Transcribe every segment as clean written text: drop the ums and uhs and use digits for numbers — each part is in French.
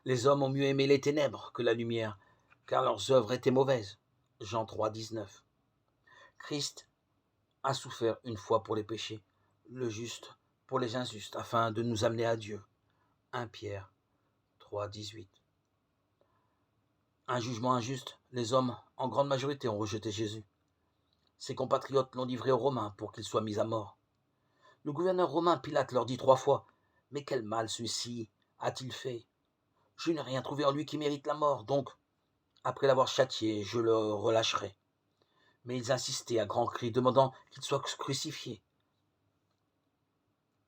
Les hommes ont mieux aimé les ténèbres que la lumière, car leurs œuvres étaient mauvaises. Jean 3, 19. Christ a souffert une fois pour les péchés, le juste pour les injustes, afin de nous amener à Dieu. 1 Pierre 3, 18. Un jugement injuste, les hommes, en grande majorité, ont rejeté Jésus. Ses compatriotes l'ont livré aux Romains pour qu'il soit mis à mort. Le gouverneur romain Pilate leur dit 3 fois « Mais quel mal celui-ci a-t-il fait? Je n'ai rien trouvé en lui qui mérite la mort, donc, après l'avoir châtié, je le relâcherai. » Mais ils insistaient à grands cris, demandant qu'il soit crucifié.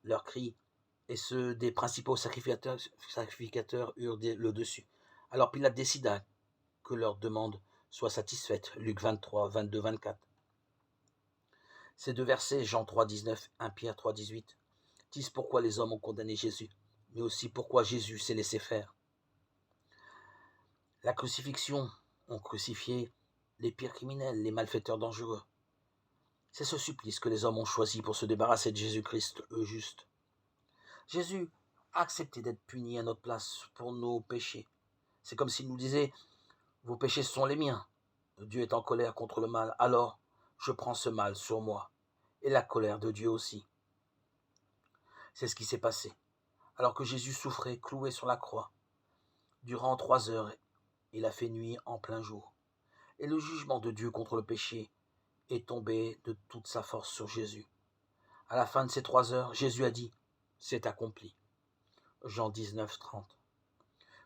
Leurs cris et ceux des principaux sacrificateurs eurent le dessus. Alors Pilate décida que leur demande soit satisfaite. Luc 23, 22, 24. Ces deux versets, Jean 3, 19, 1 Pierre 3, 18, disent pourquoi les hommes ont condamné Jésus, mais aussi pourquoi Jésus s'est laissé faire. La crucifixion ont crucifié les pires criminels, les malfaiteurs dangereux. C'est ce supplice que les hommes ont choisi pour se débarrasser de Jésus-Christ, le juste. Jésus a accepté d'être puni à notre place pour nos péchés. C'est comme s'il nous disait « Vos péchés sont les miens. Dieu est en colère contre le mal, alors je prends ce mal sur moi. » Et la colère de Dieu aussi. C'est ce qui s'est passé. Alors que Jésus souffrait, cloué sur la croix, durant 3 heures, il a fait nuit en plein jour. Et le jugement de Dieu contre le péché est tombé de toute sa force sur Jésus. À la fin de ces 3 heures, Jésus a dit « C'est accompli ». Jean 19, 30.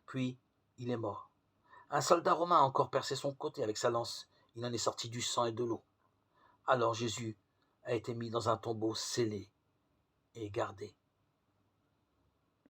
Puis, il est mort. Un soldat romain a encore percé son côté avec sa lance. Il en est sorti du sang et de l'eau. Alors Jésus a été mis dans un tombeau scellé et gardé.